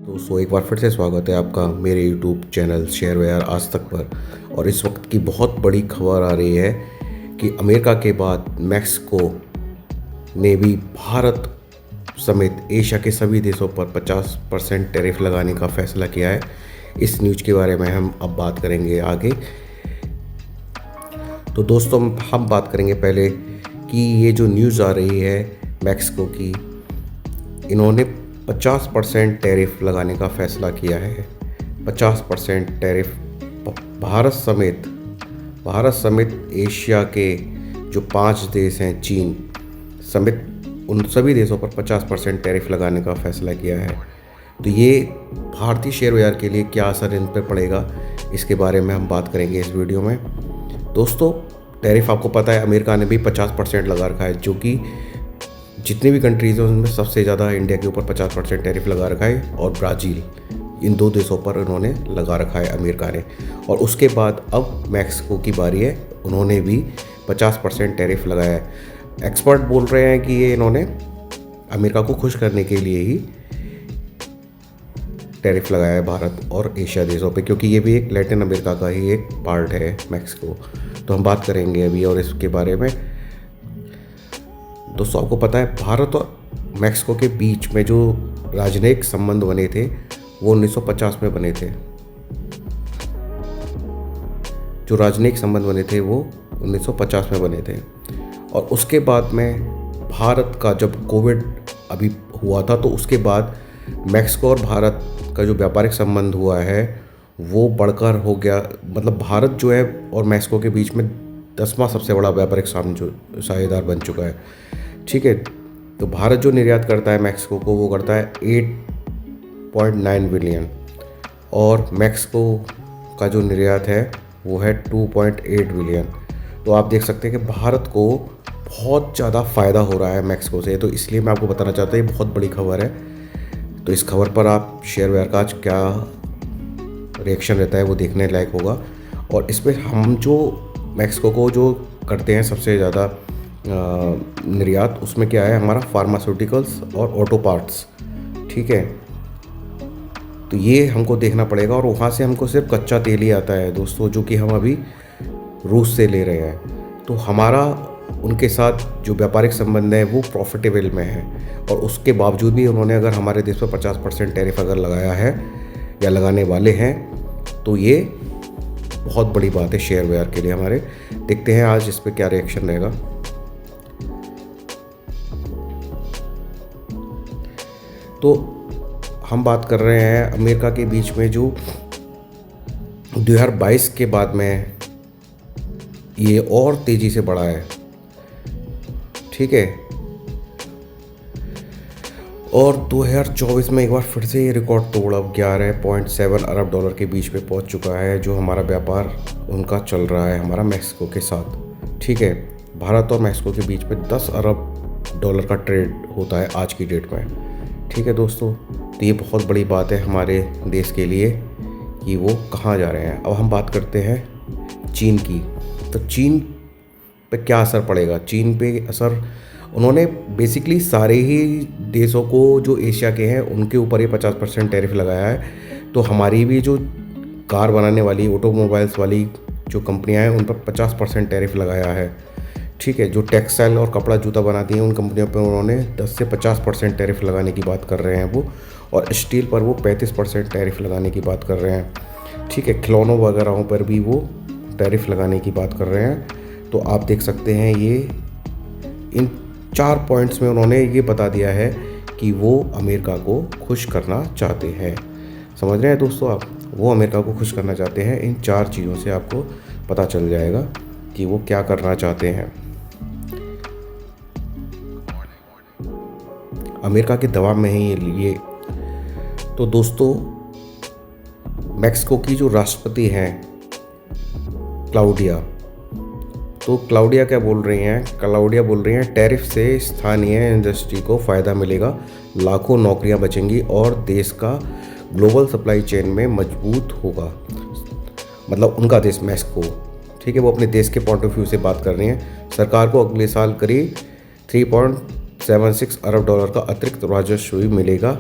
दोस्तों एक बार फिर से स्वागत है आपका मेरे YouTube चैनल शेयरवेयर आज तक पर। और इस वक्त की बहुत बड़ी खबर आ रही है कि अमेरिका के बाद मैक्सिको ने भी भारत समेत एशिया के सभी देशों पर 50% टैरिफ लगाने का फैसला किया है। इस न्यूज़ के बारे में हम अब बात करेंगे आगे। तो दोस्तों हम बात करेंगे पहले कि ये जो न्यूज़ आ रही है मैक्सिको की, इन्होंने 50% टैरिफ लगाने का फैसला किया है। 50% टैरिफ भारत समेत एशिया के जो 5 देश हैं, चीन समेत, उन सभी देशों पर 50% टैरिफ लगाने का फैसला किया है। तो ये भारतीय शेयर बाजार के लिए क्या असर इन पर पड़ेगा, इसके बारे में हम बात करेंगे इस वीडियो में। दोस्तों टैरिफ आपको पता है अमेरिका ने भी 50% लगा रखा है, जो कि जितनी भी कंट्रीज़ हैं उनमें सबसे ज़्यादा इंडिया के ऊपर 50% टैरिफ लगा रखा है, और ब्राज़ील, इन 2 देशों पर उन्होंने लगा रखा है अमेरिका ने। और उसके बाद अब मैक्सिको की बारी है, उन्होंने भी 50% टैरिफ लगाया है। एक्सपर्ट बोल रहे हैं कि ये इन्होंने अमेरिका को खुश करने के लिए ही टैरिफ लगाया है भारत और एशिया देशों पे, क्योंकि ये भी एक लैटिन अमेरिका का ही एक पार्ट है मैक्सिको। तो हम बात करेंगे अभी और इसके बारे में। दोस्तों आपको पता है भारत और मैक्सिको के बीच में जो राजनयिक संबंध बने थे वो 1950 में बने थे। जो राजनयिक संबंध बने थे वो 1950 में बने थे। और उसके बाद में भारत का जब कोविड अभी हुआ था, तो उसके बाद मैक्सिको और भारत का जो व्यापारिक संबंध हुआ है वो बढ़कर हो गया। मतलब भारत जो है और मैक्सिको के बीच में 10वां सबसे बड़ा व्यापारिक साझेदार बन चुका है। ठीक है, तो भारत जो निर्यात करता है मैक्सिको को वो करता है 8.9 बिलियन, और मैक्सिको का जो निर्यात है वो है 2.8 बिलियन। तो आप देख सकते हैं कि भारत को बहुत ज़्यादा फ़ायदा हो रहा है मैक्सिको से। तो इसलिए मैं आपको बताना चाहता हूँ ये बहुत बड़ी खबर है। तो इस खबर पर आप शेयर बाजार का आज क्या रिएक्शन रहता है वो देखने लायक होगा। और इसमें हम जो मैक्सिको को जो करते हैं सबसे ज़्यादा निर्यात, उसमें क्या है हमारा फार्मास्यूटिकल्स और ऑटो पार्ट्स। ठीक है, तो ये हमको देखना पड़ेगा। और वहाँ से हमको सिर्फ कच्चा तेल ही आता है दोस्तों, जो कि हम अभी रूस से ले रहे हैं। तो हमारा उनके साथ जो व्यापारिक संबंध है वो प्रॉफिटेबल में है। और उसके बावजूद भी उन्होंने अगर हमारे देश पर 50% टैरिफ अगर लगाया है या लगाने वाले हैं, तो ये बहुत बड़ी बात है शेयर बाजार के लिए हमारे। देखते हैं आज इस पर क्या रिएक्शन रहेगा। तो हम बात कर रहे हैं अमेरिका के बीच में जो 2022 के बाद में ये और तेज़ी से बढ़ा है। ठीक है, और 2024 में एक बार फिर से ये रिकॉर्ड तोड़ा, 11.7 अरब डॉलर के बीच में पहुंच चुका है जो हमारा व्यापार उनका चल रहा है हमारा मैक्सिको के साथ। ठीक है, भारत और मैक्सिको के बीच में 10 अरब डॉलर का ट्रेड होता है आज की डेट में। ठीक है दोस्तों, तो ये बहुत बड़ी बात है हमारे देश के लिए कि वो कहाँ जा रहे हैं। अब हम बात करते हैं चीन की। तो चीन पे क्या असर पड़ेगा? चीन पे असर, उन्होंने बेसिकली सारे ही देशों को जो एशिया के हैं उनके ऊपर ये 50% टैरिफ लगाया है। तो हमारी भी जो कार बनाने वाली ऑटोमोबाइल्स वाली जो कंपनियां हैं उन पर 50% टैरिफ लगाया है। ठीक है, जो टेक्सटाइल और कपड़ा जूता बनाती हैं उन कंपनियों पर उन्होंने 10 से 50% टैरिफ लगाने की बात कर रहे हैं वो। और स्टील पर वो 35% टैरिफ लगाने की बात कर रहे हैं। ठीक है, खिलौनों वगैरह पर भी वो टैरिफ लगाने की बात कर रहे हैं। तो आप देख सकते हैं ये इन 4 पॉइंट्स में उन्होंने ये बता दिया है कि वो अमेरिका को खुश करना चाहते हैं। समझ रहे हैं दोस्तों आप, वो अमेरिका को खुश करना चाहते हैं। इन 4 चीज़ों से आपको पता चल जाएगा कि वो क्या करना चाहते हैं। अमेरिका के दबाव में है ये। तो दोस्तों मैक्सिको की जो राष्ट्रपति हैं क्लाउडिया, तो क्लाउडिया क्या बोल रही हैं? क्लाउडिया बोल रही हैं टैरिफ से स्थानीय इंडस्ट्री को फ़ायदा मिलेगा, लाखों नौकरियां बचेंगी और देश का ग्लोबल सप्लाई चेन में मजबूत होगा। मतलब उनका देश मैक्सिको। ठीक है, वो अपने देश के पॉइंट ऑफ व्यू से बात कर रही हैं। सरकार को अगले साल करीब 3.76 अरब डॉलर का अतिरिक्त राजस्व मिलेगा,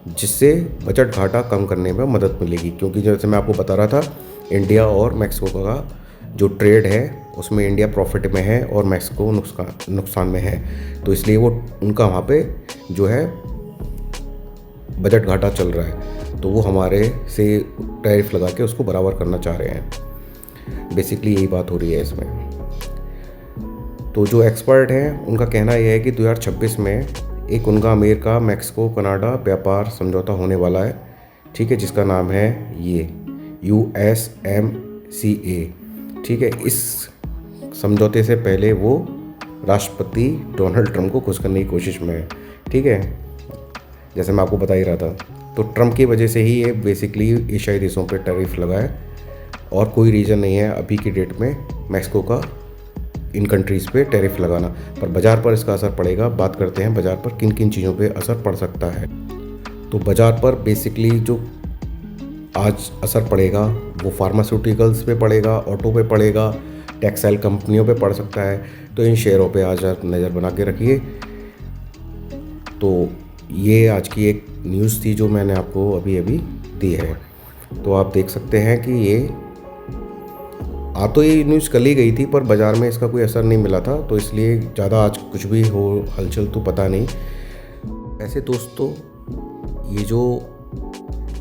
जिससे बजट घाटा कम करने में मदद मिलेगी। क्योंकि जैसे मैं आपको बता रहा था, इंडिया और मैक्सिको का जो ट्रेड है उसमें इंडिया प्रॉफिट में है और मैक्सिको नुकसान में है। तो इसलिए वो उनका वहाँ पे जो है बजट घाटा चल रहा है, तो वो हमारे से टैरिफ लगा के उसको बराबर करना चाह रहे हैं। बेसिकली यही बात हो रही है इसमें। तो जो एक्सपर्ट हैं उनका कहना यह है कि 2026 में एक उनका अमेरिका मैक्सिको कनाडा व्यापार समझौता होने वाला है, ठीक है, जिसका नाम है ये USMCA, ठीक है। इस समझौते से पहले वो राष्ट्रपति डोनाल्ड ट्रंप को खुश करने की कोशिश में है, ठीक है, जैसे मैं आपको बता ही रहा था। तो ट्रंप की वजह से ही ये बेसिकली एशियाई देशों पे टैरिफ लगा है और कोई रीज़न नहीं है अभी की डेट में मैक्सिको का इन कंट्रीज़ पे टैरिफ लगाना। पर बाज़ार पर इसका असर पड़ेगा। बात करते हैं बाज़ार पर किन किन चीज़ों पे असर पड़ सकता है। तो बाज़ार पर बेसिकली जो आज असर पड़ेगा वो फार्मास्यूटिकल्स पे पड़ेगा, ऑटो पे पड़ेगा, टेक्सटाइल कंपनियों पे पड़ सकता है। तो इन शेयरों पे आज आप नज़र बना के रखिए। तो ये आज की एक न्यूज़ थी जो मैंने आपको अभी अभी दी है। तो आप देख सकते हैं कि ये न्यूज़ कल ही गई थी पर बाज़ार में इसका कोई असर नहीं मिला था, तो इसलिए ज़्यादा आज कुछ भी हो हलचल तो पता नहीं। ऐसे दोस्तों, ये जो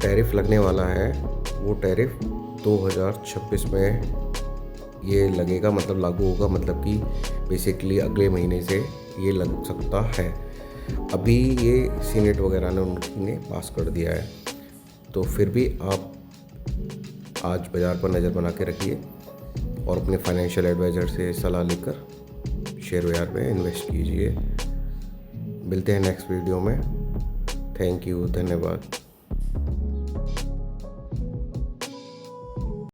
टैरिफ लगने वाला है वो टैरिफ 2026 में ये लगेगा, मतलब लागू होगा, मतलब कि बेसिकली अगले महीने से ये लग सकता है। अभी ये सीनेट वगैरह ने उन्होंने पास कर दिया है। तो फिर भी आप आज बाज़ार पर नज़र बना के रखिए और अपने फाइनेंशियल एडवाइज़र से सलाह लेकर शेयर बाज़ार में इन्वेस्ट कीजिए। मिलते हैं नेक्स्ट वीडियो में। थैंक यू, धन्यवाद।